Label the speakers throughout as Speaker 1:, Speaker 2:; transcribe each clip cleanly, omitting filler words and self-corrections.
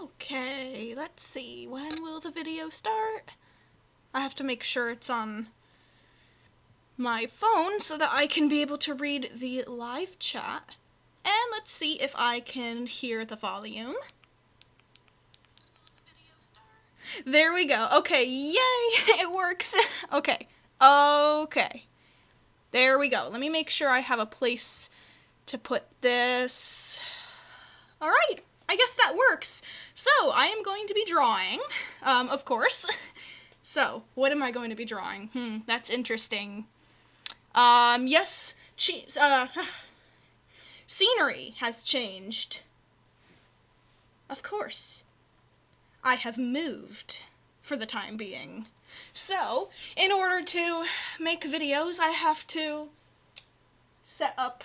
Speaker 1: Okay, let's see. When will the video start? I have to make sure it's on my phone so that I can be able to read the live chat. And let's see if I can hear the volume. There we go. Okay, yay! It works. Okay. There we go. Let me make sure I have a place to put this. All right. I guess that works. So, I am going to be drawing, of course. So, what am I going to be drawing? That's interesting. Yes, scenery has changed. Of course. I have moved for the time being. So, in order to make videos, I have to set up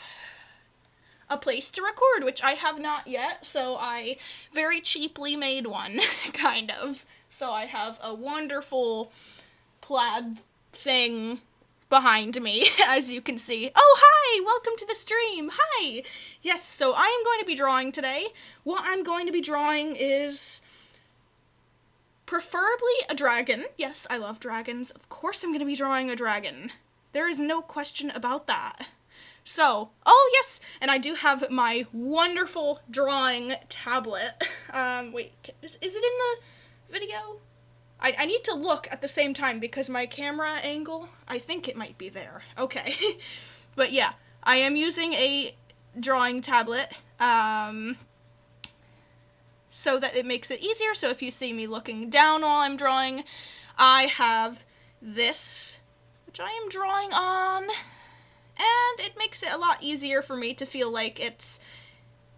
Speaker 1: a place to record, which I have not yet, so I very cheaply made one, kind of. So I have a wonderful plaid thing behind me, as you can see. Oh, hi! Welcome to the stream! Hi! Yes, so I am going to be drawing today. What I'm going to be drawing is preferably a dragon. Yes, I love dragons. Of course I'm going to be drawing a dragon. There is no question about that. So, oh yes, and I do have my wonderful drawing tablet. Wait, is it in the video? I need to look at the same time because my camera angle, I think it might be there. Okay. But yeah, I am using a drawing tablet, so that it makes it easier. So if you see me looking down while I'm drawing, I have this, which I am drawing on. And it makes it a lot easier for me to feel like it's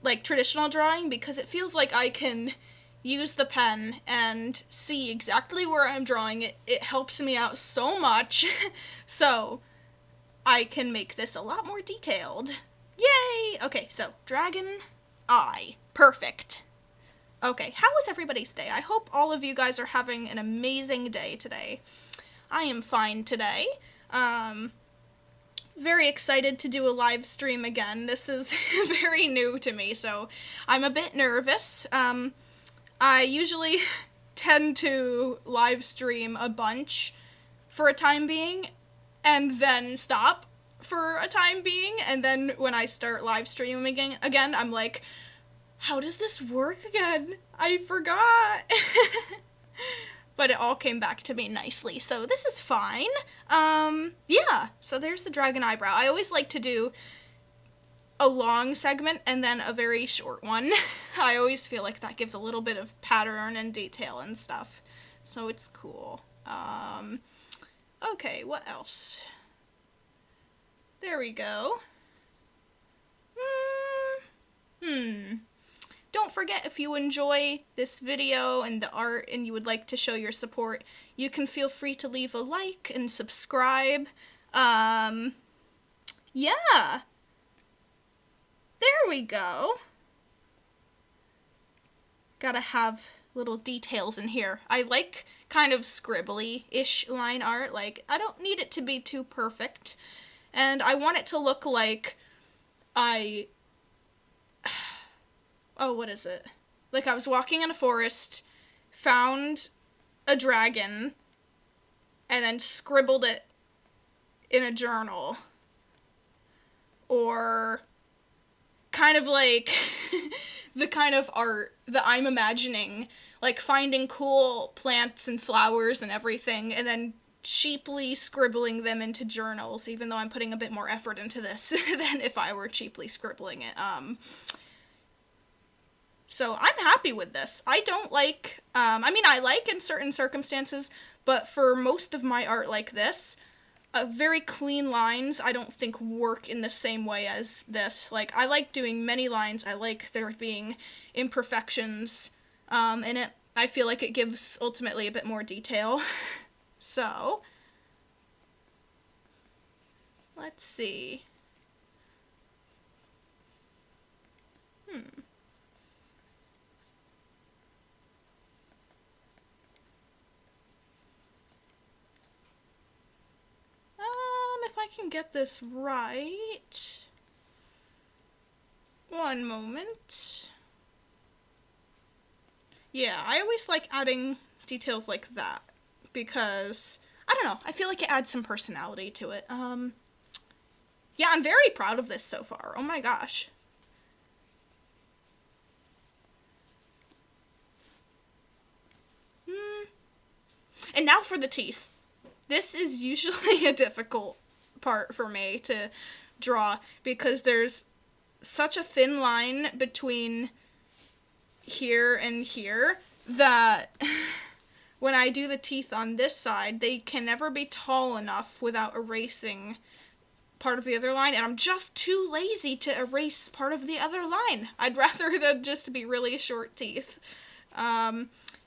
Speaker 1: like traditional drawing because it feels like I can use the pen and see exactly where I'm drawing. It helps me out so much. So I can make this a lot more detailed. Yay! Okay, so dragon eye. Perfect. Okay, how was everybody's day? I hope all of you guys are having an amazing day today. I am fine today. Very excited to do a live stream again. This is very new to me, so I'm a bit nervous. I usually tend to live stream a bunch for a time being, and then stop for a time being, and then when I start live streaming again, I'm like, how does this work again? I forgot. But it all came back to me nicely, so this is fine. Yeah, so there's the dragon eyebrow. I always like to do a long segment and then a very short one. I always feel like that gives a little bit of pattern and detail and stuff, so it's cool. Okay, what else? There we go. Don't forget, if you enjoy this video and the art and you would like to show your support, you can feel free to leave a like and subscribe. Yeah. There we go. Gotta have little details in here. I like kind of scribbly-ish line art. Like, I don't need it to be too perfect. And I want it to look like oh, what is it? Like I was walking in a forest, found a dragon, and then scribbled it in a journal. Or kind of like the kind of art that I'm imagining, like finding cool plants and flowers and everything, and then cheaply scribbling them into journals, even though I'm putting a bit more effort into this than if I were cheaply scribbling it. So I'm happy with this. I don't like, I mean, I like in certain circumstances, but for most of my art like this, very clean lines I don't think work in the same way as this. Like, I like doing many lines. I like there being imperfections in it. I feel like it gives ultimately a bit more detail. So, let's see. If I can get this right. One moment. Yeah, I always like adding details like that because, I don't know, I feel like it adds some personality to it. Yeah, I'm very proud of this so far. Oh my gosh. And now for the teeth. This is usually a difficult part for me to draw because there's such a thin line between here and here that when I do the teeth on this side, they can never be tall enough without erasing part of the other line, and I'm just too lazy to erase part of the other line. I'd rather them just be really short teeth.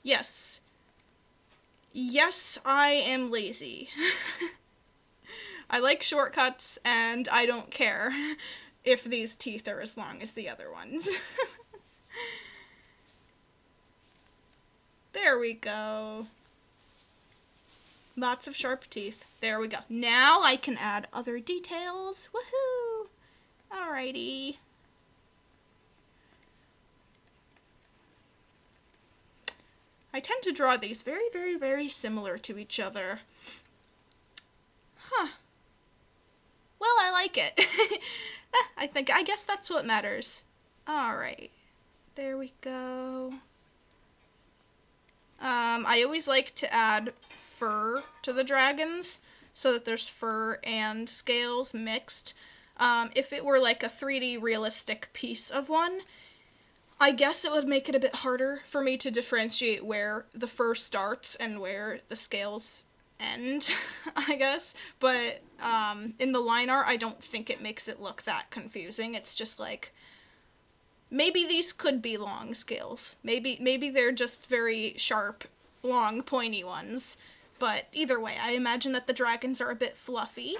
Speaker 1: Yes. Yes, I am lazy. I like shortcuts, and I don't care if these teeth are as long as the other ones. There we go. Lots of sharp teeth. There we go. Now I can add other details. Woohoo! Alrighty. I tend to draw these very, very, very similar to each other. Huh. Well, I like it. I guess that's what matters. Alright. There we go. I always like to add fur to the dragons so that there's fur and scales mixed. If it were like a 3D realistic piece of one, I guess it would make it a bit harder for me to differentiate where the fur starts and where the scales end, I guess. But in the line art, I don't think it makes it look that confusing. It's just like, maybe these could be long scales. Maybe they're just very sharp, long, pointy ones. But either way, I imagine that the dragons are a bit fluffy.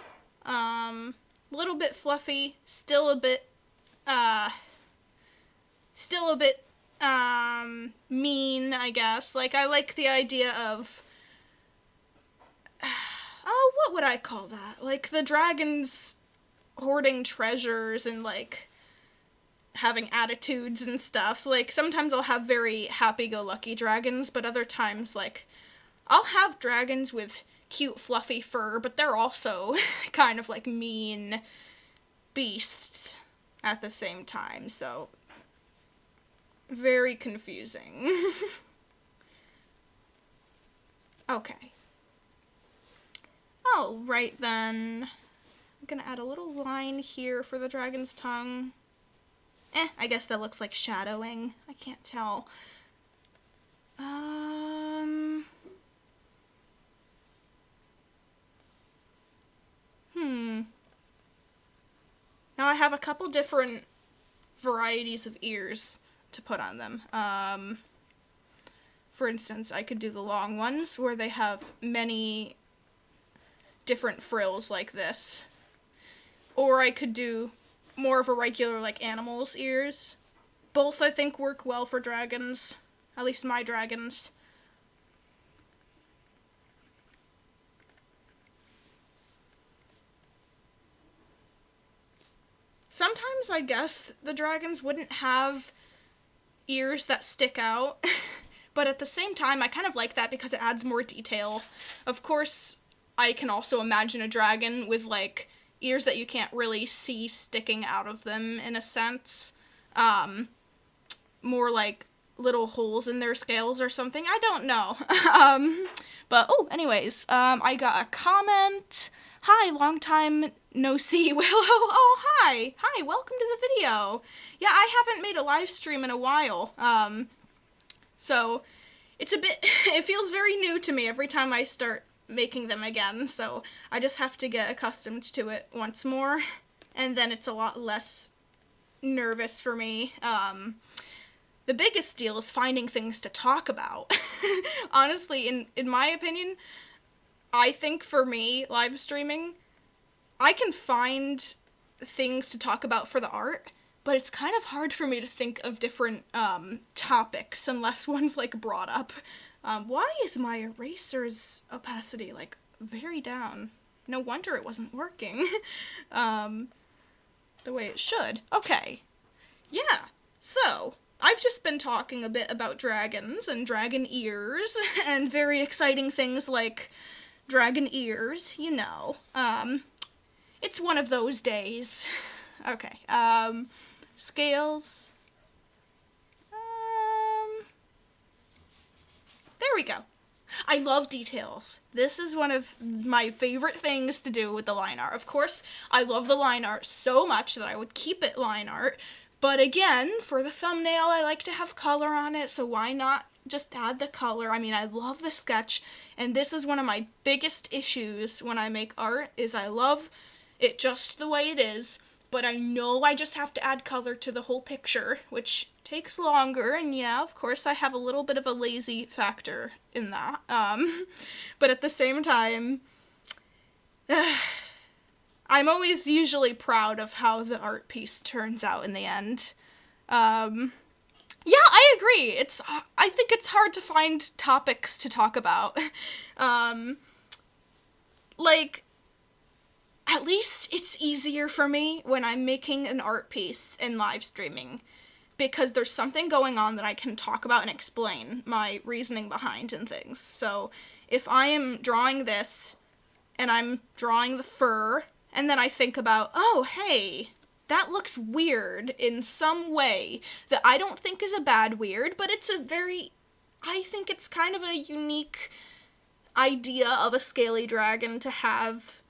Speaker 1: Little bit fluffy, still a bit mean, I guess. Like, I like the idea of, oh, what would I call that? Like, the dragons hoarding treasures and, like, having attitudes and stuff. Like, sometimes I'll have very happy-go-lucky dragons, but other times, like, I'll have dragons with cute, fluffy fur, but they're also kind of, like, mean beasts at the same time, so very confusing. Okay. Oh, right then. I'm gonna add a little line here for the dragon's tongue. I guess that looks like shadowing. I can't tell. Now I have a couple different varieties of ears to put on them. For instance, I could do the long ones where they have many different frills like this. Or I could do more of a regular, like, animal's ears. Both, I think, work well for dragons. At least my dragons. Sometimes I guess the dragons wouldn't have ears that stick out, but at the same time, I kind of like that because it adds more detail. Of course, I can also imagine a dragon with, like, ears that you can't really see sticking out of them, in a sense. More like little holes in their scales or something. I don't know. But, oh, anyways, I got a comment. Hi, long time no see, Willow. Oh, hi. Hi, welcome to the video. Yeah, I haven't made a live stream in a while. So it's a bit, it feels very new to me every time I start making them again, so I just have to get accustomed to it once more, and then it's a lot less nervous for me. The biggest deal is finding things to talk about. Honestly, in my opinion, I think for me, live streaming, I can find things to talk about for the art, but it's kind of hard for me to think of different topics unless one's, like, brought up. Why is my eraser's opacity, like, very down? No wonder it wasn't working. The way it should. Okay. Yeah. So, I've just been talking a bit about dragons and dragon ears and very exciting things like dragon ears, you know. It's one of those days. Okay, scales. There we go. I love details. This is one of my favorite things to do with the line art. Of course, I love the line art so much that I would keep it line art. But again, for the thumbnail, I like to have color on it, so why not just add the color? I mean, I love the sketch, and this is one of my biggest issues when I make art, is I love it just the way it is, but I know I just have to add color to the whole picture, which takes longer, and yeah, of course, I have a little bit of a lazy factor in that. But at the same time, I'm always usually proud of how the art piece turns out in the end. Yeah, I agree. I think it's hard to find topics to talk about. Like, at least it's easier for me when I'm making an art piece and live streaming, because there's something going on that I can talk about and explain my reasoning behind and things. So if I am drawing this and I'm drawing the fur, and then I think about, oh, hey, that looks weird in some way that I don't think is a bad weird, but I think it's kind of a unique idea of a scaly dragon to have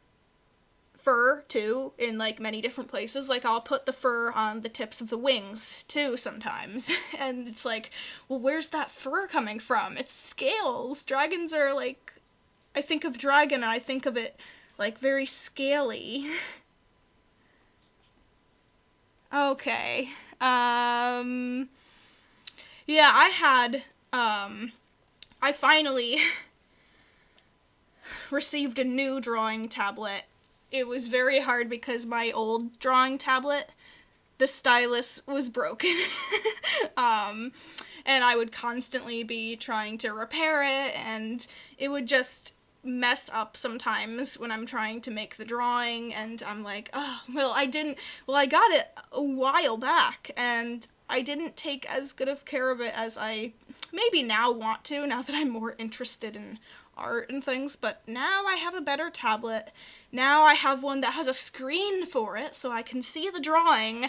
Speaker 1: fur, too, in, like, many different places. Like, I'll put the fur on the tips of the wings, too, sometimes. And it's like, well, where's that fur coming from? It's scales. Dragons are, like, I think of dragon and I think of it, like, very scaly. Okay. Yeah, I finally received a new drawing tablet. It was very hard because my old drawing tablet, the stylus was broken. And I would constantly be trying to repair it, and it would just mess up sometimes when I'm trying to make the drawing, and I'm like, oh, I got it a while back, and I didn't take as good of care of it as I maybe now want to, now that I'm more interested in art and things. But now I have a better tablet. Now I have one that has a screen for it, so I can see the drawing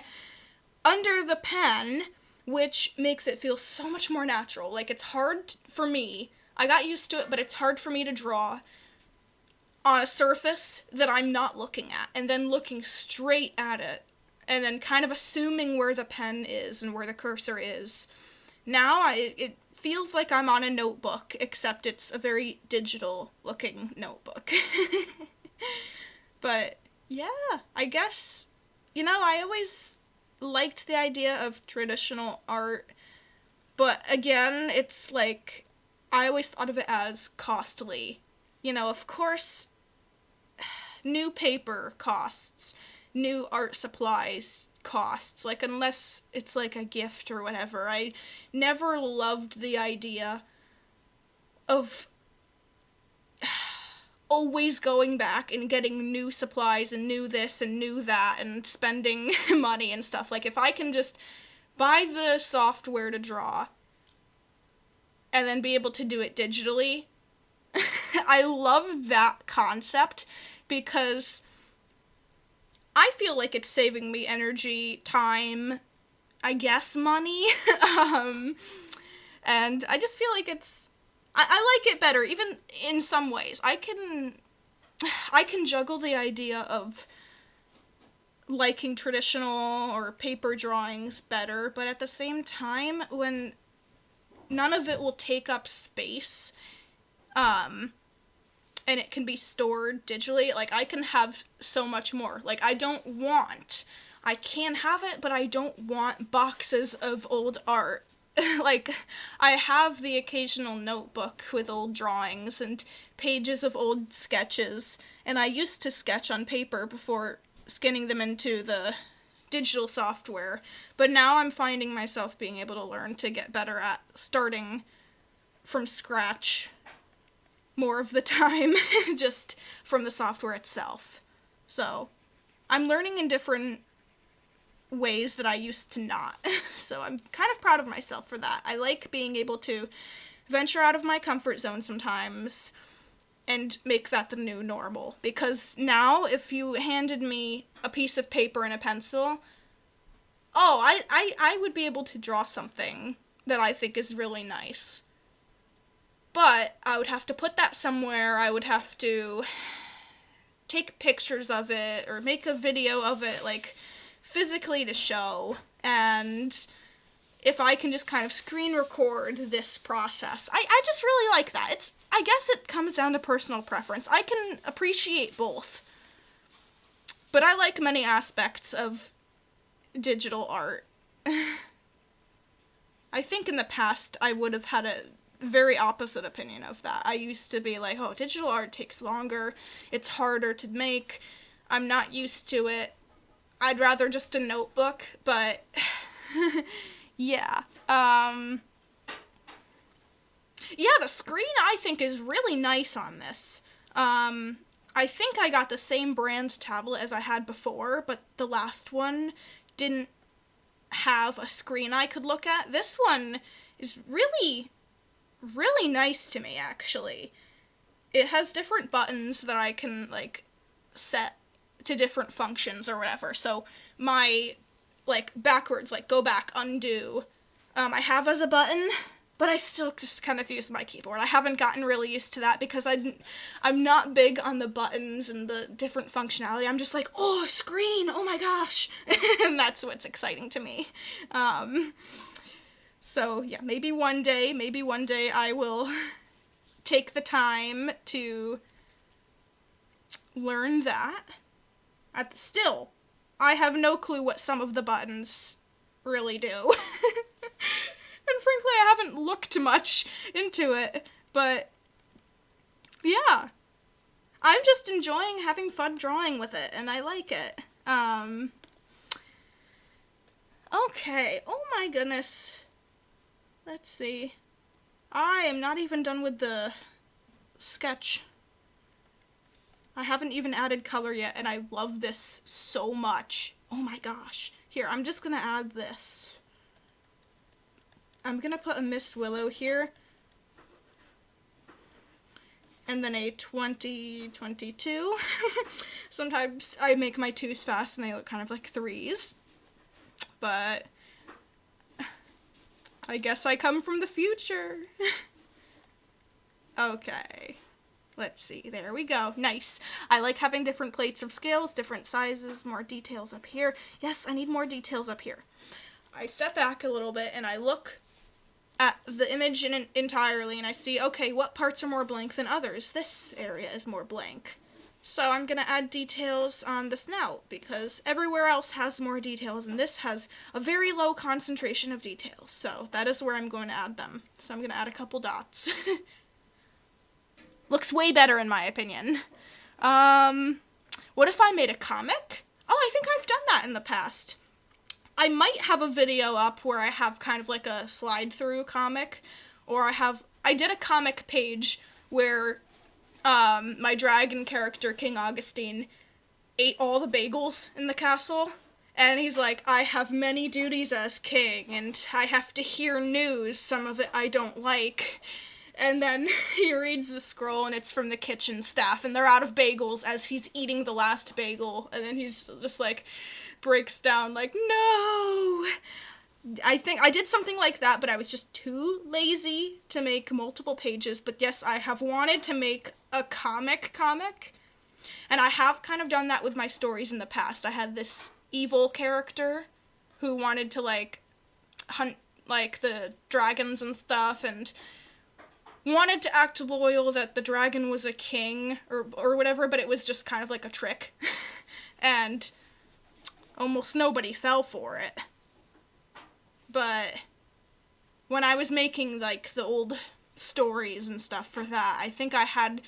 Speaker 1: under the pen, which makes it feel so much more natural. Like, it's hard for me, I got used to it, but it's hard for me to draw on a surface that I'm not looking at, and then looking straight at it, and then kind of assuming where the pen is and where the cursor is. Now it feels like I'm on a notebook, except it's a very digital-looking notebook. But, yeah, I guess, I always liked the idea of traditional art, but again, it's like, I always thought of it as costly. Of course, new paper costs, new art supplies costs, like, unless it's like a gift or whatever. I never loved the idea of always going back and getting new supplies and new this and new that and spending money and stuff. Like, if I can just buy the software to draw and then be able to do it digitally, I love that concept, because I feel like it's saving me energy, time, I guess money, and I just feel like I like it better, even in some ways. I can juggle the idea of liking traditional or paper drawings better, but at the same time, when none of it will take up space, and it can be stored digitally, like, I can have so much more. Like, I can have it, but I don't want boxes of old art. Like, I have the occasional notebook with old drawings and pages of old sketches, and I used to sketch on paper before scanning them into the digital software, but now I'm finding myself being able to learn to get better at starting from scratch more of the time, just from the software itself. So, I'm learning in different ways that I used to not. So I'm kind of proud of myself for that. I like being able to venture out of my comfort zone sometimes and make that the new normal. Because now, if you handed me a piece of paper and a pencil, I would be able to draw something that I think is really nice. But I would have to put that somewhere. I would have to take pictures of it or make a video of it, like, physically to show. And if I can just kind of screen record this process, I just really like that. I guess it comes down to personal preference. I can appreciate both. But I like many aspects of digital art. I think in the past I would have had a very opposite opinion of that. I used to be like, oh, digital art takes longer, it's harder to make, I'm not used to it, I'd rather just a notebook, but yeah. Yeah, the screen I think is really nice on this. I think I got the same brand's tablet as I had before, but the last one didn't have a screen I could look at. This one is really nice to me, actually. It has different buttons that I can, like, set to different functions or whatever. So my, like, backwards, like, go back, undo, I have as a button, but I still just kind of use my keyboard. I haven't gotten really used to that because I'm not big on the buttons and the different functionality. I'm just like, oh, screen, oh my gosh. And that's what's exciting to me. So yeah, maybe one day I will take the time to learn that. Still, I have no clue what some of the buttons really do. And frankly, I haven't looked much into it, but yeah. I'm just enjoying having fun drawing with it, and I like it. Okay, oh my goodness. Let's see. I am not even done with the sketch. I haven't even added color yet, and I love this so much. Oh my gosh. Here, I'm just gonna add this. I'm gonna put a Miss Willow here. And then a 2022. Sometimes I make my 2s fast and they look kind of like 3s. But I guess I come from the future. Okay. Let's see. There we go. Nice. I like having different plates of scales, different sizes, more details up here. Yes, I need more details up here. I step back a little bit and I look at the image entirely and I see, okay, what parts are more blank than others? This area is more blank. So I'm going to add details on the snout because everywhere else has more details and this has a very low concentration of details. So that is where I'm going to add them. So I'm going to add a couple dots. Looks way better in my opinion. What if I made a comic? Oh, I think I've done that in the past. I might have a video up where I have kind of like a slide-through comic, or I did a comic page where my dragon character, King Augustine, ate all the bagels in the castle, and he's like, I have many duties as king, and I have to hear news, some of it I don't like. And then he reads the scroll, and it's from the kitchen staff, and they're out of bagels as he's eating the last bagel, and then he's just like, breaks down like, no! I think I did something like that, but I was just too lazy to make multiple pages, but yes, I have wanted to make a comic, and I have kind of done that with my stories in the past. I had this evil character who wanted to, like, hunt, like, the dragons and stuff, and wanted to act loyal that the dragon was a king, or whatever, but it was just kind of like a trick. And almost nobody fell for it. But when I was making, like, the old stories and stuff for that, I think I had,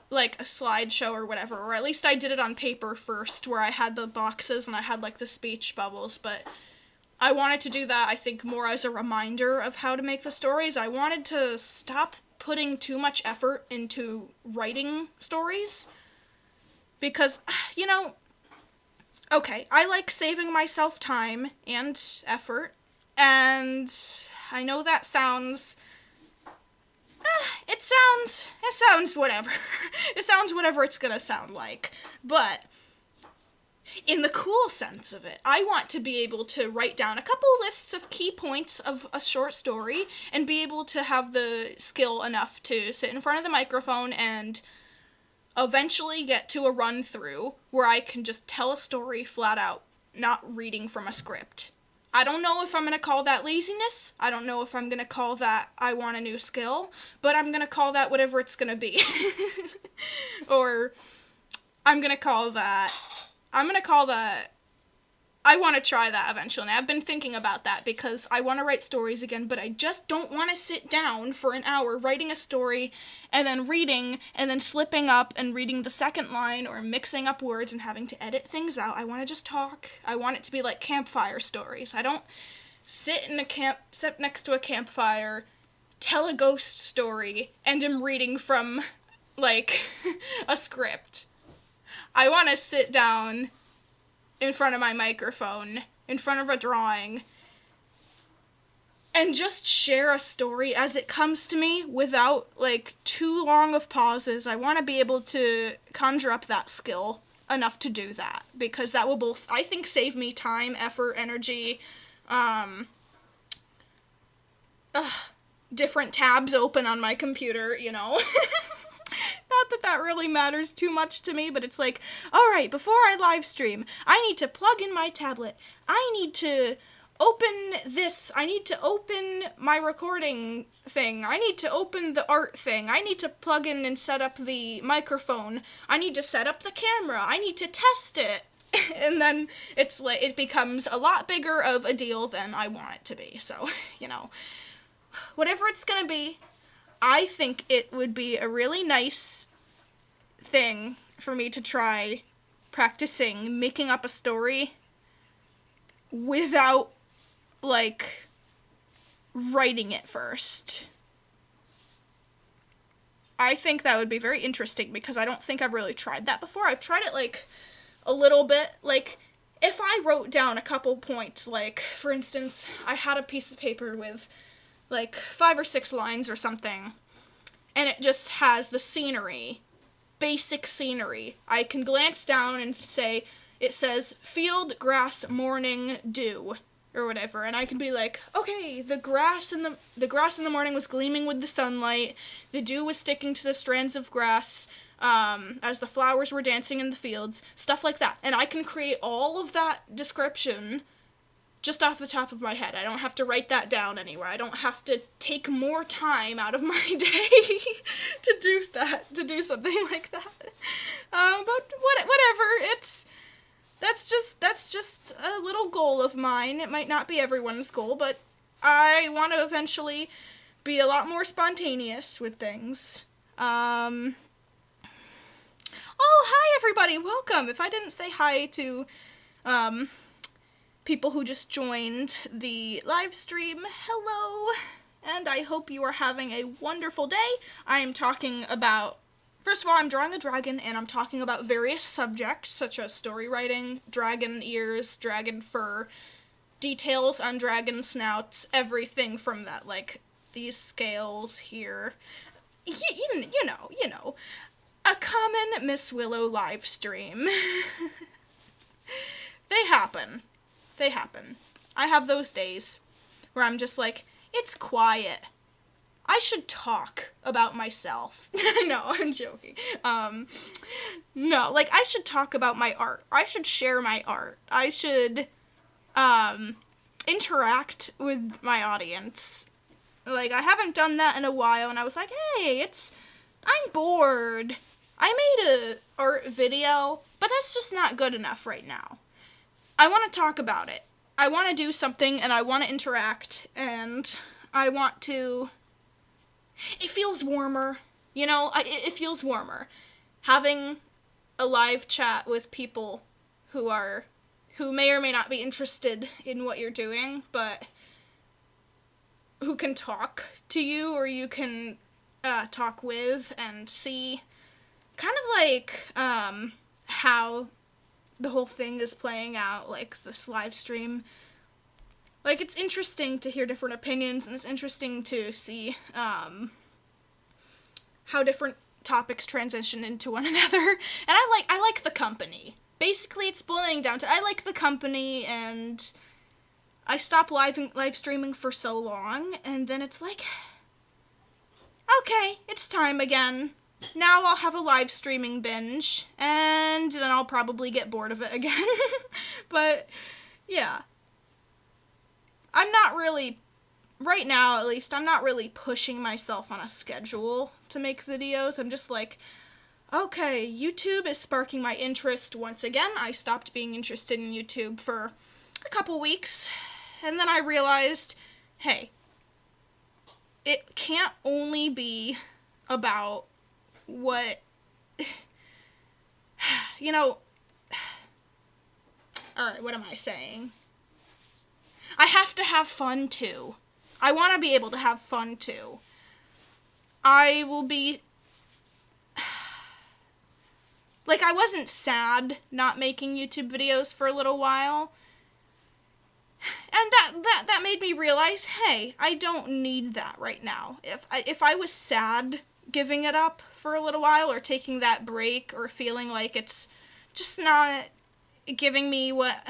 Speaker 1: like, a slideshow or whatever, or at least I did it on paper first, where I had the boxes and I had, like, the speech bubbles, but I wanted to do that, I think, more as a reminder of how to make the stories. I wanted to stop putting too much effort into writing stories, because, you know, Okay, I like saving myself time and effort, and I know that sounds it sounds whatever. It sounds whatever it's gonna sound like. But in the cool sense of it, I want to be able to write down a couple lists of key points of a short story and be able to have the skill enough to sit in front of the microphone and eventually get to a run through where I can just tell a story flat out, not reading from a script. I don't know if I'm going to call that laziness. I don't know if I'm going to call that I want a new skill, but I'm going to call that whatever it's going to be. Or I'm going to call that I want to try that eventually. And I've been thinking about that because I want to write stories again, but I just don't want to sit down for an hour writing a story and then reading and then slipping up and reading the second line or mixing up words and having to edit things out. I want to just talk. I want it to be like campfire stories. I don't sit next to a campfire, tell a ghost story, and am reading from, like, a script. I want to sit down in front of my microphone, in front of a drawing, and just share a story as it comes to me without, like, too long of pauses. I want to be able to conjure up that skill enough to do that, because that will both, I think, save me time, effort, energy, different tabs open on my computer, you know. Not that that really matters too much to me, but it's like, alright, before I live stream, I need to plug in my tablet. I need to open this. I need to open my recording thing. I need to open the art thing. I need to plug in and set up the microphone. I need to set up the camera. I need to test it. And then it's like, it becomes a lot bigger of a deal than I want it to be. So, you know, whatever it's gonna be, I think it would be a really nice thing for me to try practicing making up a story without, like, writing it first. I think that would be very interesting because I don't think I've really tried that before. I've tried it, like, a little bit. Like, if I wrote down a couple points, like, for instance, I had a piece of paper with, like, 5 or 6 lines or something, and it just has the scenery, basic scenery. I can glance down and say, it says, field, grass, morning, dew, or whatever, and I can be like, okay, the grass in the morning was gleaming with the sunlight, the dew was sticking to the strands of grass, as the flowers were dancing in the fields, stuff like that, and I can create all of that description just off the top of my head. I don't have to write that down anywhere. I don't have to take more time out of my day to do something like that. But whatever. That's just a little goal of mine. It might not be everyone's goal, but I want to eventually be a lot more spontaneous with things. Oh, hi everybody. Welcome. If I didn't say hi to people who just joined the live stream, hello, and I hope you are having a wonderful day. I am talking about, first of all, I'm drawing a dragon, and I'm talking about various subjects, such as story writing, dragon ears, dragon fur, details on dragon snouts, everything from that, like, these scales here. You know, a common Miss Willow live stream. They happen. I have those days where I'm just like, it's quiet. I should talk about myself. No, I'm joking. No, like, I should talk about my art. I should share my art. I should, interact with my audience. Like, I haven't done that in a while, and I was like, hey, I'm bored. I made a art video, but that's just not good enough right now. I want to talk about it. I want to do something, and I want to interact, and I want to... It feels warmer, you know? It feels warmer. Having a live chat with people who may or may not be interested in what you're doing, but who can talk to you, or you can talk with and see kind of like how the whole thing is playing out, like this live stream. Like, it's interesting to hear different opinions, and it's interesting to see how different topics transition into one another. And I like the company. Basically, it's boiling down to I like the company, and I stopped live streaming for so long, and then it's like, okay, it's time again. Now I'll have a live streaming binge, and then I'll probably get bored of it again. But, yeah. I'm not really, right now at least, I'm not really pushing myself on a schedule to make videos. I'm just like, okay, YouTube is sparking my interest once again. I stopped being interested in YouTube for a couple weeks, and then I realized, hey, it can't only be about what, you know, alright, what am I saying? I have to have fun, too. I want to be able to have fun, too. I will be... Like, I wasn't sad not making YouTube videos for a little while. And that made me realize, hey, I don't need that right now. If I was sad giving it up for a little while, or taking that break, or feeling like it's just not giving me what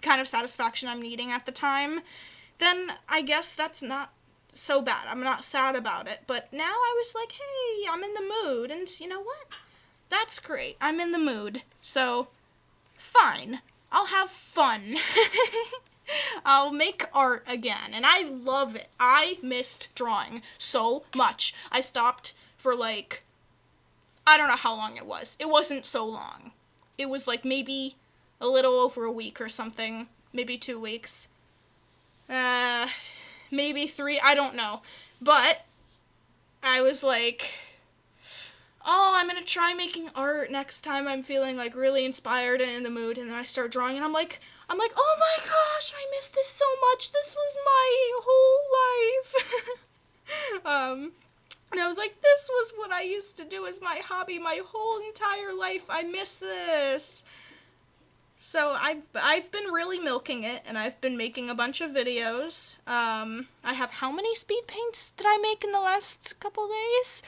Speaker 1: kind of satisfaction I'm needing at the time, then I guess that's not so bad. I'm not sad about it. But now I was like, hey, I'm in the mood, and you know what? That's great. I'm in the mood. So, fine. I'll have fun. I'll make art again, and I love it. I missed drawing so much. I stopped for like, I don't know how long it was. It wasn't so long. It was like maybe a little over a week or something, maybe 2 weeks, maybe 3, I don't know, but I was like, oh, I'm gonna try making art next time I'm feeling like really inspired and in the mood, and then I start drawing, and I'm like, oh my gosh, I miss this so much, this was my whole life. And I was like, this was what I used to do as my hobby my whole entire life, I miss this. So I've been really milking it, and I've been making a bunch of videos. I have, how many speed paints did I make in the last couple days?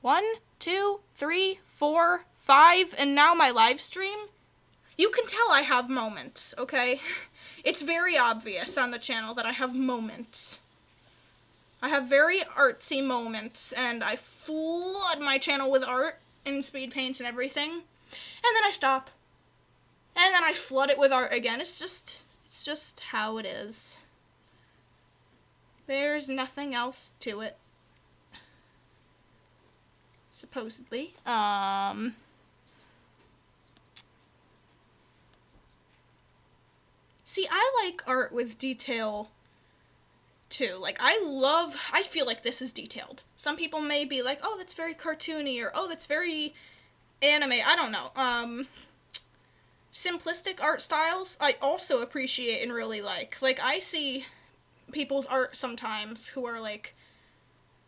Speaker 1: 1, 2, 3, 4, 5, and now my live stream. You can tell I have moments, okay? It's very obvious on the channel that I have moments. I have very artsy moments, and I flood my channel with art and speed paints and everything, and then I stop. And then I flood it with art again. It's just how it is. There's nothing else to it. Supposedly. See, I like art with detail, too. Like, I feel like this is detailed. Some people may be like, oh, that's very cartoony, or, oh, that's very anime. I don't know. Simplistic art styles, I also appreciate and really like. Like, I see people's art sometimes who are, like,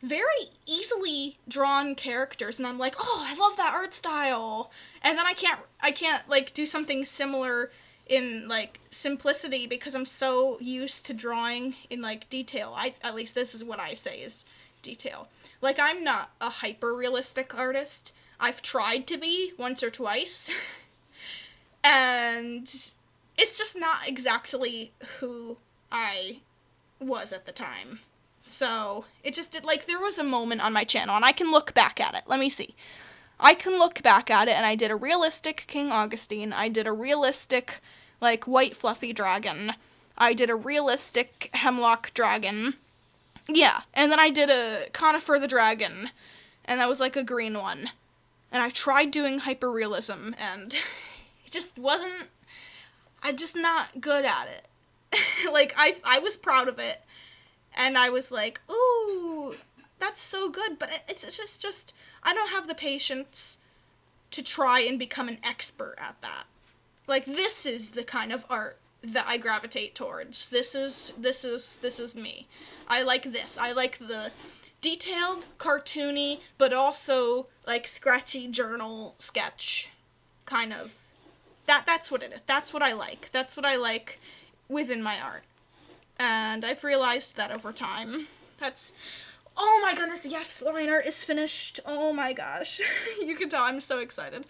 Speaker 1: very easily drawn characters, and I'm like, oh, I love that art style. And then I can't, like, do something similar in, like, simplicity because I'm so used to drawing in, like, detail. At least this is what I say is detail. Like, I'm not a hyper-realistic artist. I've tried to be once or twice. And it's just not exactly who I was at the time. So, it just did, like, there was a moment on my channel, and I can look back at it. Let me see. I can look back at it, and I did a realistic King Augustine. I did a realistic, like, white fluffy dragon. I did a realistic hemlock dragon. Yeah, and then I did a conifer the dragon, and that was, like, a green one. And I tried doing hyperrealism, and it just wasn't, I'm just not good at it. Like, I was proud of it, and I was like, ooh, that's so good, but it's just, I don't have the patience to try and become an expert at that. Like, this is the kind of art that I gravitate towards. This is me. I like this. I like the detailed, cartoony, but also, like, scratchy journal sketch kind of That's what it is. That's what I like. That's what I like within my art. And I've realized that over time. Oh my goodness, yes, line art is finished. Oh my gosh. You can tell I'm so excited.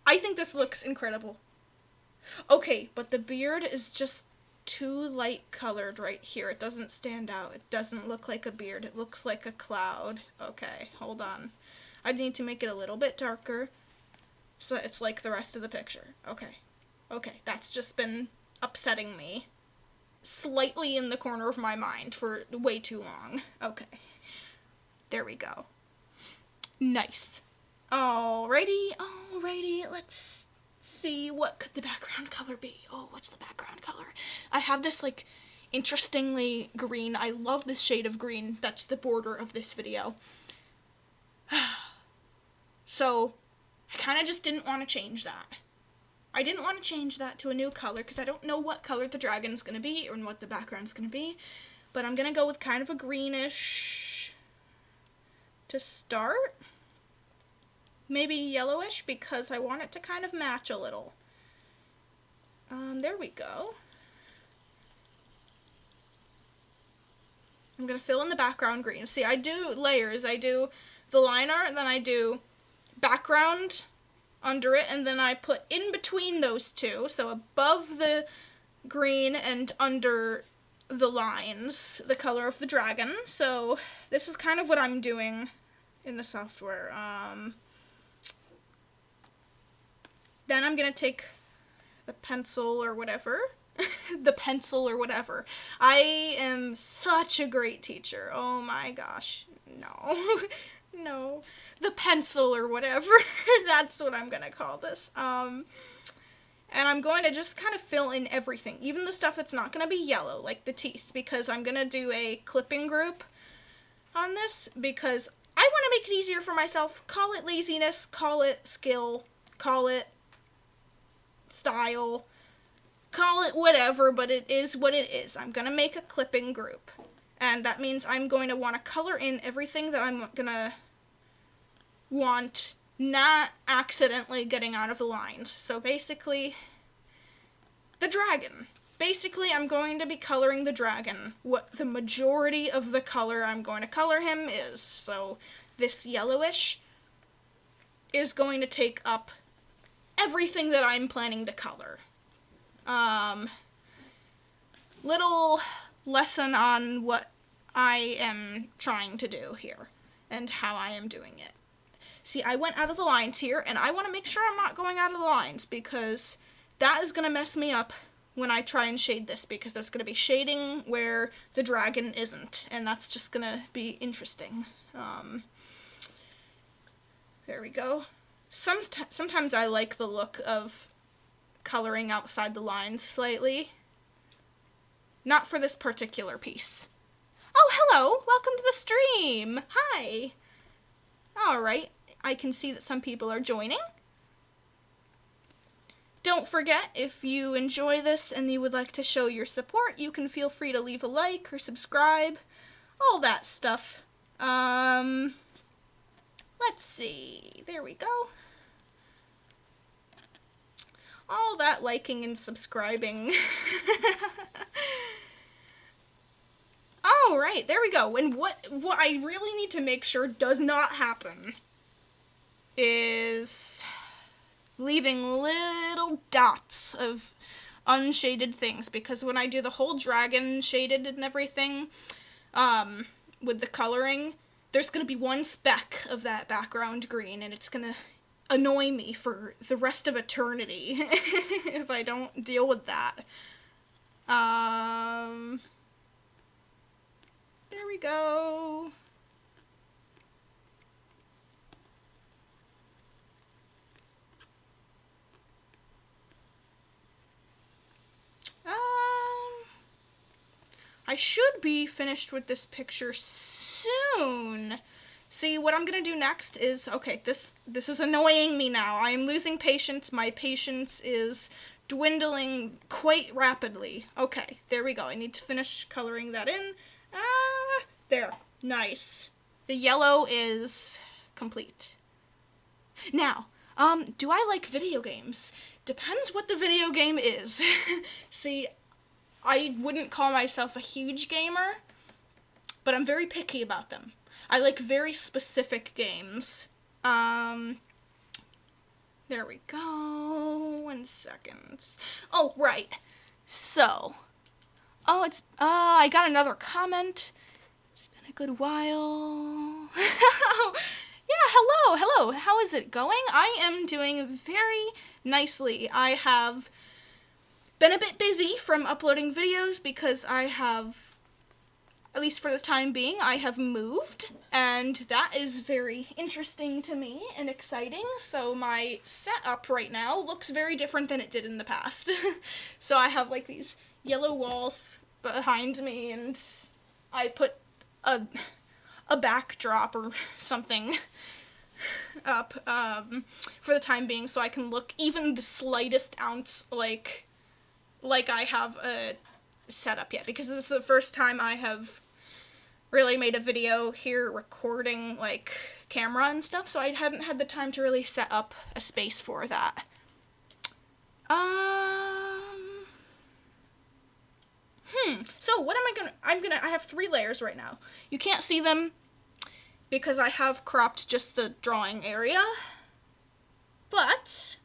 Speaker 1: I think this looks incredible. Okay, but the beard is just too light colored right here. It doesn't stand out. It doesn't look like a beard. It looks like a cloud. Okay, hold on. I need to make it a little bit darker so it's like the rest of the picture. Okay. Okay, that's just been upsetting me slightly in the corner of my mind for way too long. Okay. There we go. Nice. Alrighty, let's see, what could the background color be? Oh, what's the background color? I have this, like, interestingly green. I love this shade of green. That's the border of this video. So, I kind of just didn't want to change that. I didn't want to change that to a new color because I don't know what color the dragon's going to be or what the background's going to be. But I'm going to go with kind of a greenish to start. Maybe yellowish because I want it to kind of match a little. There we go. I'm going to fill in the background green. See, I do layers. I do the line art, then I do background under it, and then I put in between those two, so above the green and under the lines, the color of the dragon. So this is kind of what I'm doing in the software. Then I'm going to take the pencil or whatever. The pencil or whatever. I am such a great teacher. Oh my gosh. No. No. The pencil or whatever. That's what I'm going to call this. And I'm going to just kind of fill in everything. Even the stuff that's not going to be yellow, like the teeth. Because I'm going to do a clipping group on this. Because I want to make it easier for myself. Call it laziness. Call it skill. Call it style, call it whatever, but it is what it is. I'm going to make a clipping group, and that means I'm going to want to color in everything that I'm going to want not accidentally getting out of the lines. So basically, the dragon. Basically, I'm going to be coloring the dragon. What the majority of the color I'm going to color him is. So this yellowish is going to take up everything that I'm planning to color. Little lesson on what I am trying to do here and how I am doing it. See, I went out of the lines here, and I want to make sure I'm not going out of the lines because that is going to mess me up when I try and shade this, because there's going to be shading where the dragon isn't, and that's just going to be interesting. There we go. Sometimes I like the look of coloring outside the lines slightly. Not for this particular piece. Oh, hello! Welcome to the stream! Hi! Alright, I can see that some people are joining. Don't forget, if you enjoy this and you would like to show your support, you can feel free to leave a like or subscribe. All that stuff. Let's see. There we go. All that liking and subscribing. Oh, right, there we go. And what I really need to make sure does not happen is leaving little dots of unshaded things, because when I do the whole dragon shaded and everything, with the coloring, there's going to be one speck of that background green, and it's going to annoy me for the rest of eternity if I don't deal with that. There we go. I should be finished with this picture soon. See, what I'm going to do next is, okay, this is annoying me now. I am losing patience. My patience is dwindling quite rapidly. Okay, there we go. I need to finish coloring that in. There. Nice. The yellow is complete. Now, do I like video games? Depends what the video game is. See, I wouldn't call myself a huge gamer, but I'm very picky about them. I like very specific games. There we go. 1 second. Oh, right. So, I got another comment. It's been a good while. Yeah, hello. How is it going? I am doing very nicely. I have been a bit busy from uploading videos because I have, at least for the time being, I have moved, and that is very interesting to me and exciting. So my setup right now looks very different than it did in the past. So I have like these yellow walls behind me, and I put a backdrop or something up for the time being, so I can look even the slightest ounce like I have a setup yet, because this is the first time I have really made a video here recording like camera and stuff, so I hadn't had the time to really set up a space for that. So what am I have 3 layers right now. You can't see them because I have cropped just the drawing area, but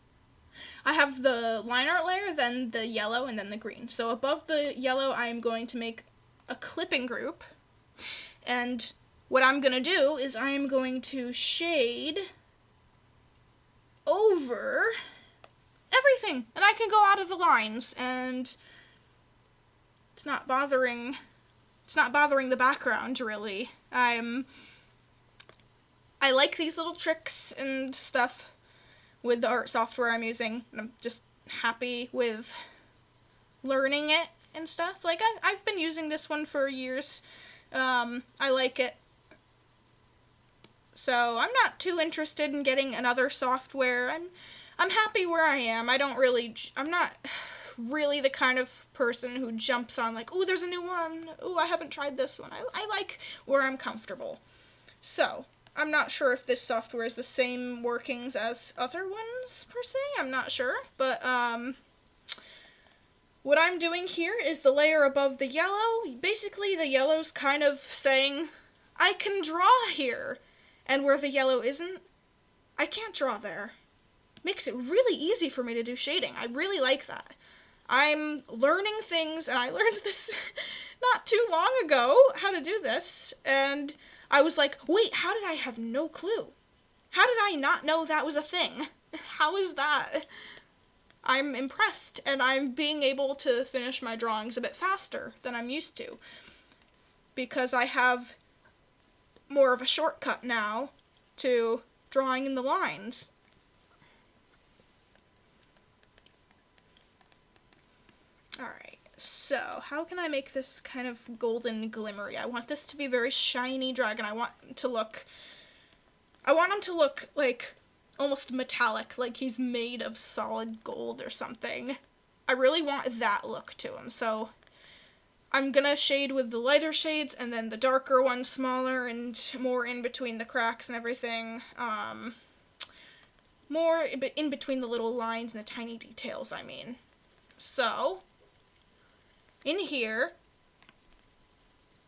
Speaker 1: I have the line art layer, then the yellow, and then the green. So above the yellow, I am going to make a clipping group, and what I'm going to do is I am going to shade over everything, and I can go out of the lines, and it's not bothering the background, really. I like these little tricks and stuff with the art software I'm using, and I'm just happy with learning it and stuff. Like, I've been using this one for years. I like it. So I'm not too interested in getting another software. I'm happy where I am. I'm not really the kind of person who jumps on like, ooh, there's a new one. Ooh, I haven't tried this one. I like where I'm comfortable. So, I'm not sure if this software is the same workings as other ones, per se. I'm not sure. But, what I'm doing here is the layer above the yellow. Basically, the yellow's kind of saying, I can draw here. And where the yellow isn't, I can't draw there. Makes it really easy for me to do shading. I really like that. I'm learning things, and I learned this not too long ago, how to do this, and I was like, wait, how did I have no clue? How did I not know that was a thing? How is that? I'm impressed, and I'm being able to finish my drawings a bit faster than I'm used to, because I have more of a shortcut now to drawing in the lines. Alright, so how can I make this kind of golden glimmery? I want this to be a very shiny dragon. I want him to look like almost metallic, like he's made of solid gold or something. I really want that look to him, so I'm gonna shade with the lighter shades and then the darker ones smaller and more in between the cracks and everything. More in between the little lines and the tiny details, I mean. So, in here,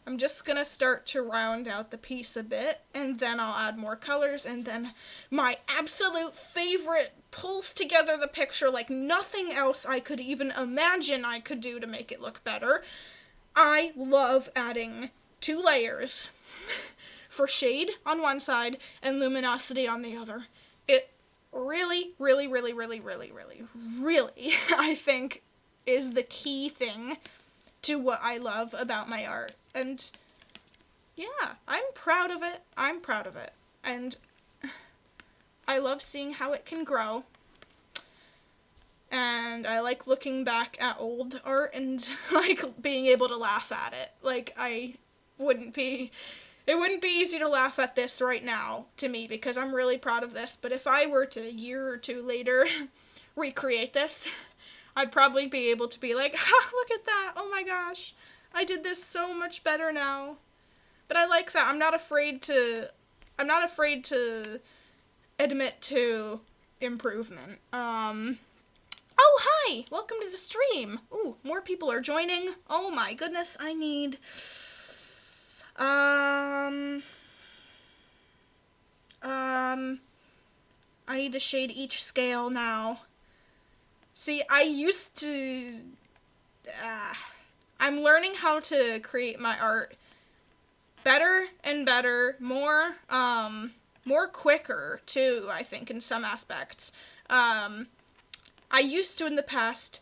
Speaker 1: I'm just gonna start to round out the piece a bit, and then I'll add more colors, and then my absolute favorite pulls together the picture like nothing else I could even imagine I could do to make it look better. I love adding 2 layers for shade on one side and luminosity on the other. It really, I think, is the key thing to what I love about my art. And yeah, I'm proud of it. And I love seeing how it can grow. And I like looking back at old art and like being able to laugh at it. Like, it wouldn't be easy to laugh at this right now to me because I'm really proud of this. But if I were to, a year or 2 later, recreate this, I'd probably be able to be like, ha, look at that, oh my gosh, I did this so much better now. But I like that. I'm not afraid to admit to improvement. Oh, hi! Welcome to the stream. Ooh, more people are joining. Oh my goodness, I need... I need to shade each scale now. See, I used to... I'm learning how to create my art better and better, more quicker, too, I think, in some aspects. I used to, in the past,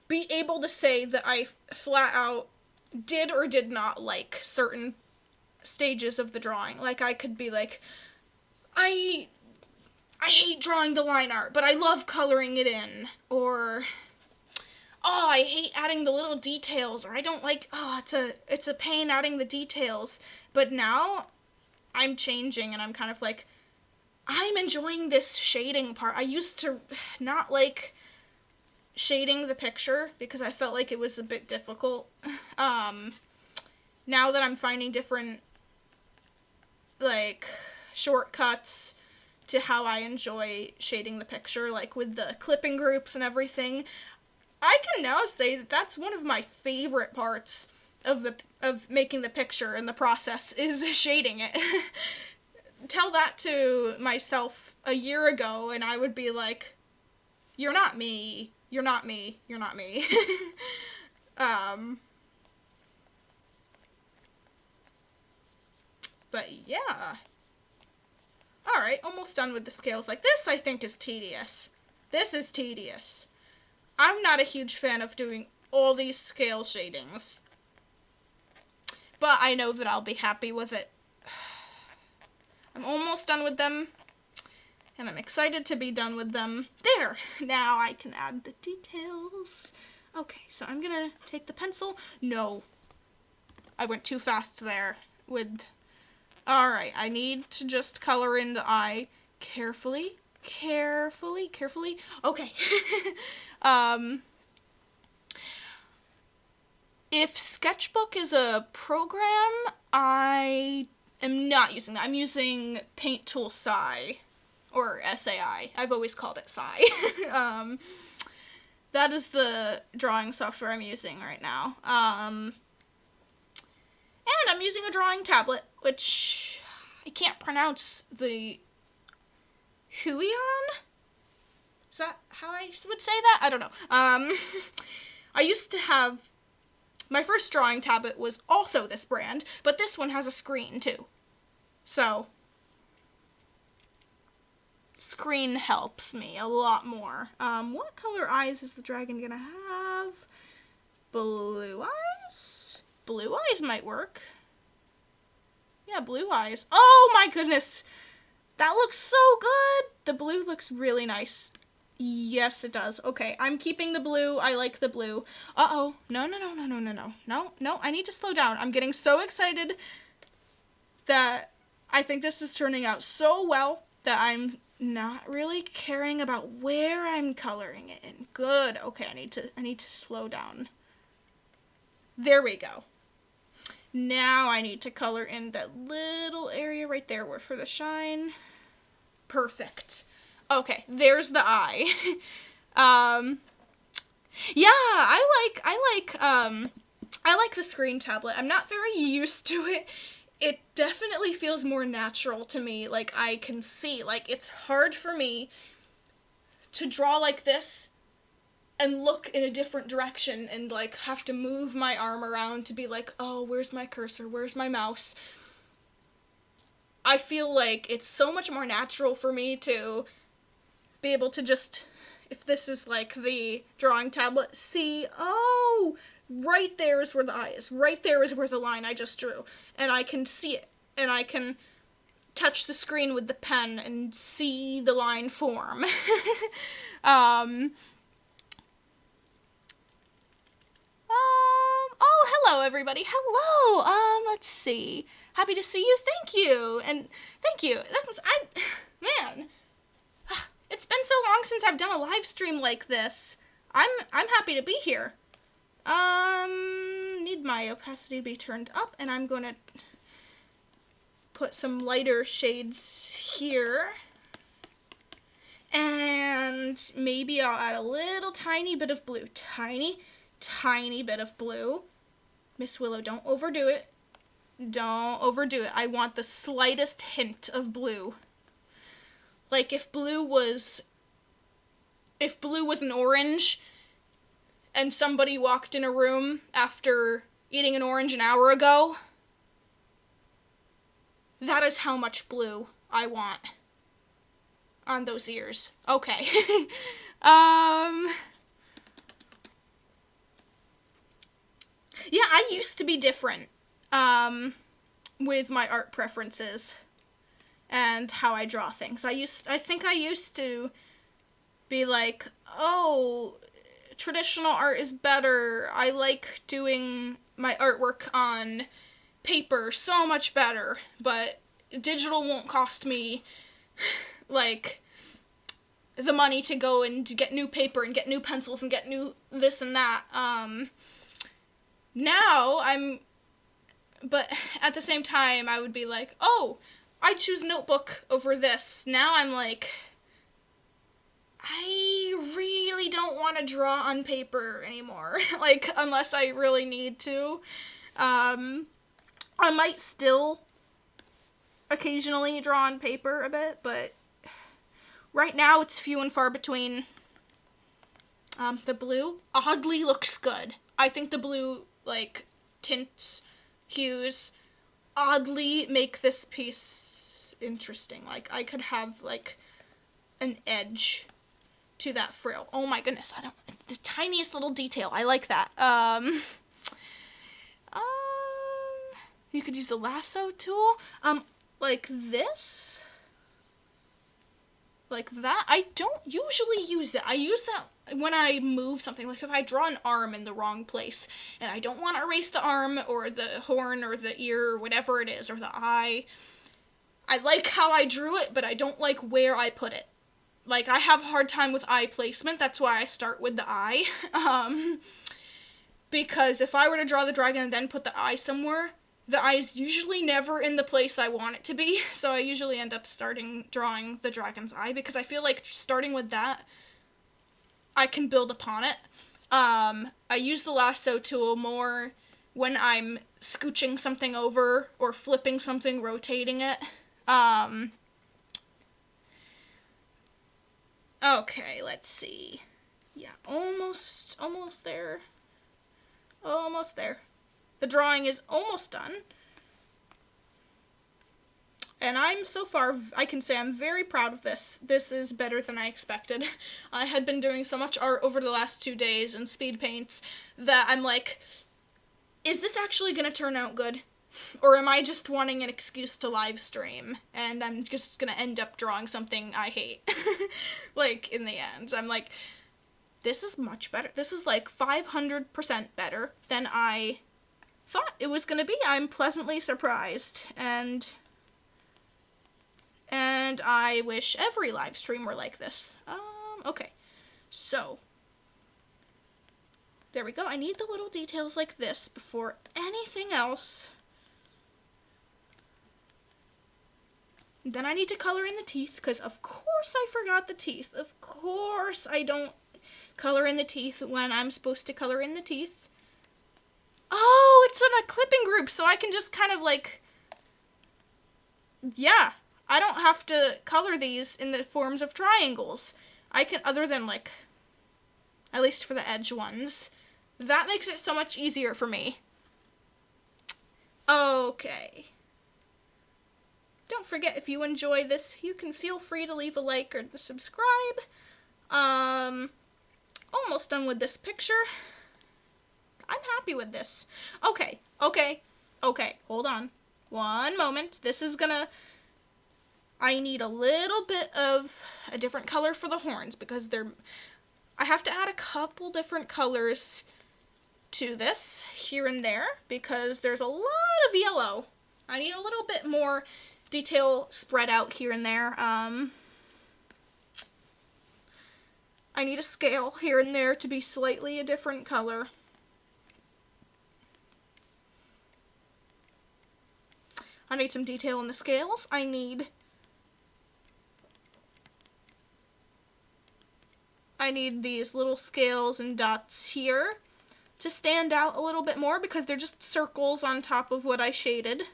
Speaker 1: be able to say that I flat out did or did not like certain stages of the drawing. Like, I could be like, I hate drawing the line art, but I love coloring it in. Or, oh, I hate adding the little details. Or I don't like, oh, it's a pain adding the details. But now, I'm changing, and I'm kind of like, I'm enjoying this shading part. I used to not like shading the picture because I felt like it was a bit difficult. Now that I'm finding different, like, shortcuts to how I enjoy shading the picture, like with the clipping groups and everything, I can now say that that's one of my favorite parts of making the picture and the process is shading it. Tell that to myself a year ago and I would be like, you're not me, you're not me, you're not me. But yeah. Alright, almost done with the scales. Like, this I think is tedious. This is tedious. I'm not a huge fan of doing all these scale shadings. But I know that I'll be happy with it. I'm almost done with them. And I'm excited to be done with them. There! Now I can add the details. Okay, so I'm gonna take the pencil. No. I went too fast there with... Alright, I need to just color in the eye carefully. Carefully. Okay. If Sketchbook is a program, I am not using that. I'm using Paint Tool SAI, or SAI. I've always called it SAI. That is the drawing software I'm using right now. And I'm using a drawing tablet, which I can't pronounce the Huion? Is that how I would say that? I don't know. I used to have, my first drawing tablet was also this brand, but this one has a screen too. So, screen helps me a lot more. What color eyes is the dragon gonna have? Blue eyes? Blue eyes might work. Yeah, blue eyes. Oh my goodness! That looks so good! The blue looks really nice. Yes, it does. Okay, I'm keeping the blue. I like the blue. Uh-oh. No, I need to slow down. I'm getting so excited that I think this is turning out so well that I'm not really caring about where I'm coloring it in. Good. Okay, I need to slow down. There we go. Now I need to color in that little area right there for the shine. Perfect. Okay, there's the eye. Yeah, I like the screen tablet. I'm not very used to it. It definitely feels more natural to me. Like, I can see. Like, it's hard for me to draw like this and look in a different direction and, like, have to move my arm around to be like, oh, where's my cursor? Where's my mouse? I feel like it's so much more natural for me to be able to just, if this is, like, the drawing tablet, see, oh, right there is where the eye is. Right there is where the line I just drew. And I can see it. And I can touch the screen with the pen and see the line form. Oh, hello, everybody. Hello. Let's see. Happy to see you. Thank you. And thank you. Man, it's been so long since I've done a live stream like this. I'm happy to be here. Need my opacity to be turned up, and I'm going to put some lighter shades here. And maybe I'll add a little tiny bit of blue. Tiny bit of blue. Miss Willow, don't overdo it. Don't overdo it. I want the slightest hint of blue. Like if blue was an orange and somebody walked in a room after eating an orange an hour ago, that is how much blue I want on those ears. Okay. Yeah, I used to be different with my art preferences and how I draw things. I think I used to be like, oh, traditional art is better. I like doing my artwork on paper so much better, but digital won't cost me like the money to go and to get new paper and get new pencils and get new this and that. But at the same time, I would be like, oh, I'd choose notebook over this. Now I'm like, I really don't want to draw on paper anymore, like, unless I really need to. I might still occasionally draw on paper a bit, but right now it's few and far between. The blue oddly looks good. I think the blue, like, tints, hues, oddly make this piece interesting. Like, I could have, like, an edge to that frill. Oh my goodness, the tiniest little detail. I like that. You could use the lasso tool. Like this. Like that. I don't usually use that. I use that when I move something. Like if I draw an arm in the wrong place and I don't want to erase the arm or the horn or the ear or whatever it is or the eye. I like how I drew it, but I don't like where I put it. Like I have a hard time with eye placement. That's why I start with the eye. Because if I were to draw the dragon and then put the eye somewhere, the eye is usually never in the place I want it to be, so I usually end up drawing the dragon's eye, because I feel like starting with that, I can build upon it. I use the lasso tool more when I'm scooching something over, or flipping something, rotating it. Okay, let's see. Yeah, almost there. Almost there. The drawing is almost done. And so far, I can say I'm very proud of this. This is better than I expected. I had been doing so much art over the last 2 days in speed paints that I'm like, is this actually gonna turn out good? Or am I just wanting an excuse to live stream and I'm just gonna end up drawing something I hate? Like, in the end. I'm like, this is much better. This is like 500% better than I thought it was gonna be. I'm pleasantly surprised, and I wish every live stream were like this. Okay, so there we go. I need the little details like this before anything else. Then I need to color in the teeth, because of course I forgot the teeth. Of course I don't color in the teeth when I'm supposed to color in the teeth. Oh, it's in a clipping group, so I can just kind of like, yeah, I don't have to color these in the forms of triangles. I can, other than like, at least for the edge ones. That makes it so much easier for me. Okay. Don't forget, if you enjoy this, you can feel free to leave a like or to subscribe. Almost done with this picture. I'm happy with this. Okay, hold on. One moment. This is gonna... I need a little bit of a different color for the horns, because I have to add a couple different colors to this, here and there, because there's a lot of yellow. I need a little bit more detail spread out here and there. I need a scale here and there to be slightly a different color. I need some detail in the scales. I need I need these little scales and dots here to stand out a little bit more because they're just circles on top of what I shaded.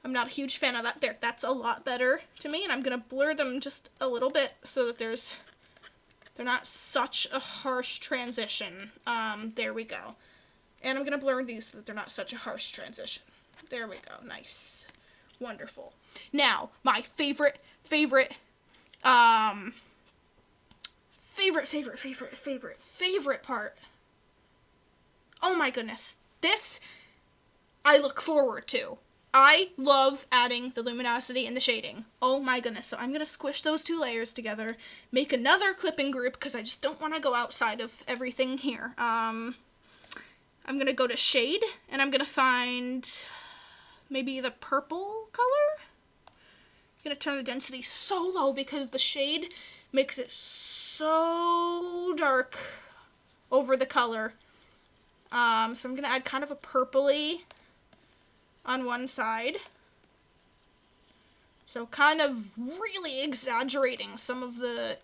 Speaker 1: I'm not a huge fan of that. There, that's a lot better to me, and I'm gonna blur them just a little bit so that they're not such a harsh transition. There we go. And I'm gonna blur these so that they're not such a harsh transition. There we go. Nice. Wonderful. Now, my favorite part. Oh my goodness. This I look forward to. I love adding the luminosity and the shading. Oh my goodness. So I'm going to squish those two layers together, make another clipping group because I just don't want to go outside of everything here. I'm going to go to shade and I'm going to find maybe the purple color. I'm going to turn the density so low because the shade makes it so dark over the color. So I'm going to add kind of a purpley on one side. So kind of really exaggerating some of the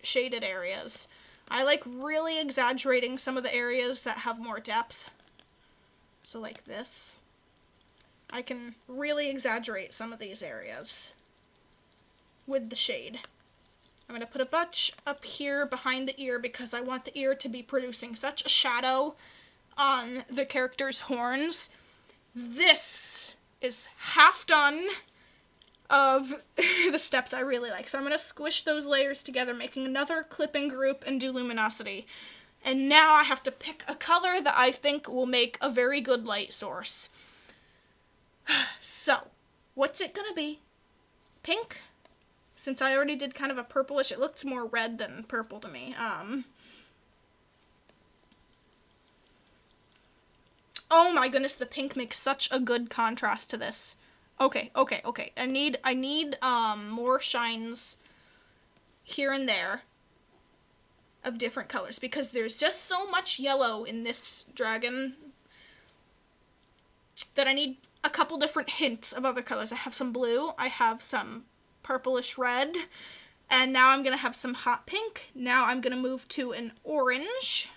Speaker 1: shaded areas. I like really exaggerating some of the areas that have more depth. So like this. I can really exaggerate some of these areas with the shade. I'm going to put a bunch up here behind the ear because I want the ear to be producing such a shadow on the character's horns. This is half done of the steps I really like. So I'm going to squish those layers together, making another clipping group and do luminosity. And now I have to pick a color that I think will make a very good light source. So, what's it going to be? Pink? Since I already did kind of a purplish, it looks more red than purple to me. Oh my goodness, the pink makes such a good contrast to this. Okay. I need more shines here and there of different colors because there's just so much yellow in this dragon that I need a couple different hints of other colors. I have some blue, I have some purplish red, and now I'm going to have some hot pink. Now I'm going to move to an orange,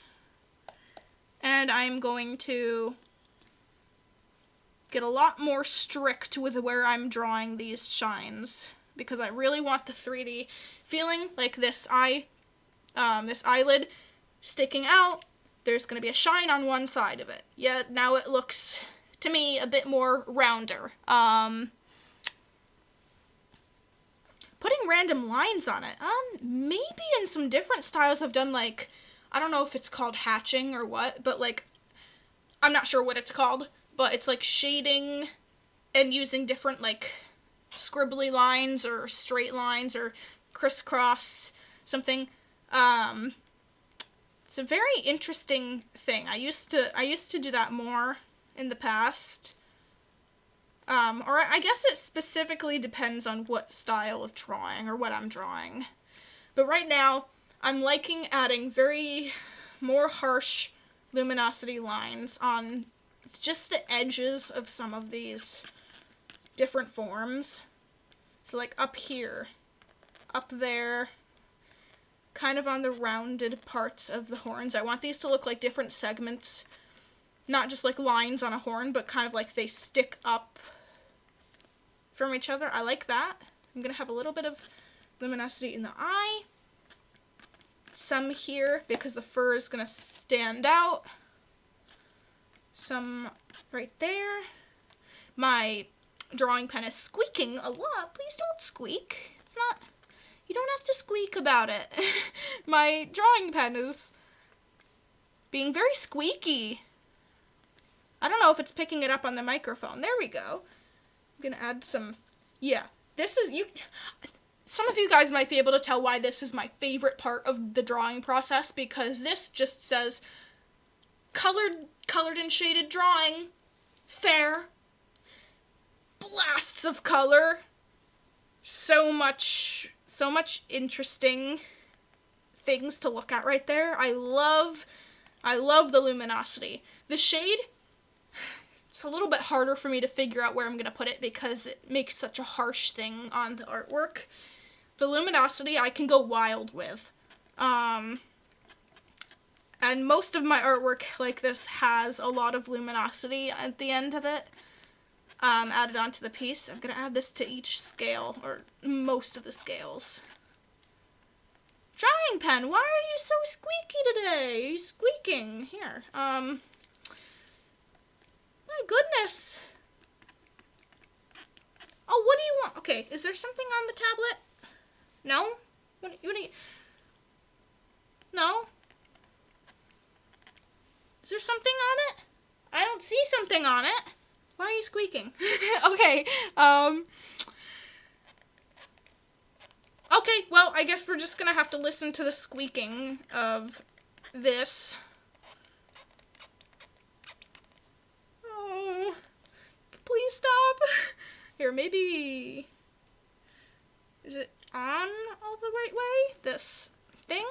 Speaker 1: and I'm going to get a lot more strict with where I'm drawing these shines because I really want the 3D feeling. Like this eyelid sticking out, there's going to be a shine on one side of it. Yeah, now it looks to me a bit more rounder. Putting random lines on it. Maybe in some different styles I've done, like, I don't know if it's called hatching or what, but like, I'm not sure what it's called, but it's like shading and using different like scribbly lines or straight lines or crisscross something. It's a very interesting thing. I used to do that more in the past. Or I guess it specifically depends on what style of drawing or what I'm drawing. But right now, I'm liking adding very more harsh luminosity lines on just the edges of some of these different forms. So like up here, up there, kind of on the rounded parts of the horns. I want these to look like different segments, not just like lines on a horn, but kind of like they stick up from each other. I like that. I'm going to have a little bit of luminosity in the eye. Some here because the fur is going to stand out. Some right there. My drawing pen is squeaking a lot. Please don't squeak. It's not, you don't have to squeak about it. My drawing pen is being very squeaky. I don't know if it's picking it up on the microphone. There we go. I'm gonna add some, yeah, this is, some of you guys might be able to tell why this is my favorite part of the drawing process, because this just says, colored and shaded drawing, fair, blasts of color, so much interesting things to look at right there. I love the luminosity. The shade, it's a little bit harder for me to figure out where I'm going to put it because it makes such a harsh thing on the artwork. The luminosity I can go wild with. And most of my artwork like this has a lot of luminosity at the end of it, added onto the piece. I'm gonna add this to each scale, or most of the scales. Drawing pen, why are you so squeaky today? You're squeaking. Here, my goodness. Oh, what do you want? Okay, is there something on the tablet? No? No? Is there something on it? I don't see something on it. Why are you squeaking? Okay, okay, well, I guess we're just gonna have to listen to the squeaking of this. Oh, please stop. Here, maybe... Is it on all the right way? This thing?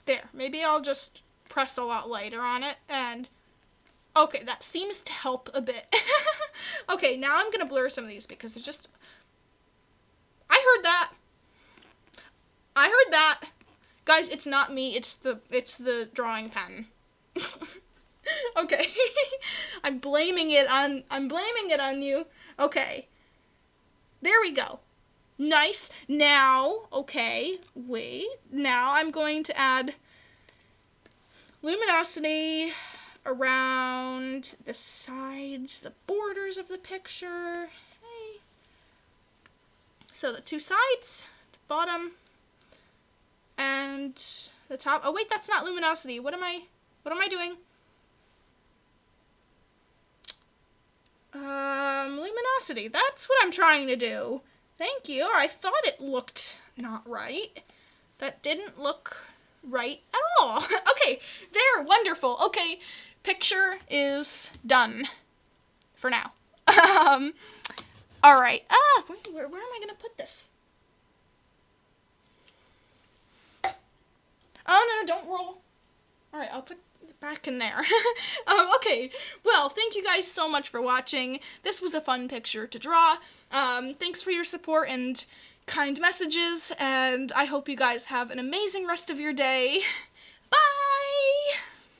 Speaker 1: There, maybe I'll just press a lot lighter on it, and... Okay, that seems to help a bit. Okay, now I'm gonna blur some of these because they're just... I heard that! I heard that! Guys, it's not me, it's the drawing pen. Okay. I'm blaming it on you. Okay. There we go. Nice. Now, okay, wait. Now I'm going to add luminosity around the sides, the borders of the picture. Hey. So the two sides, the bottom, and the top. Oh wait, that's not luminosity. What am I doing? Luminosity. That's what I'm trying to do. Thank you. I thought it looked not right. That didn't look right at all. Okay, there, wonderful. Okay, picture is done for now. All right. Where am I gonna put this? Oh, no, don't roll. All right, I'll put it back in there. Okay, well, thank you guys so much for watching. This was a fun picture to draw. Thanks for your support and kind messages, and I hope you guys have an amazing rest of your day.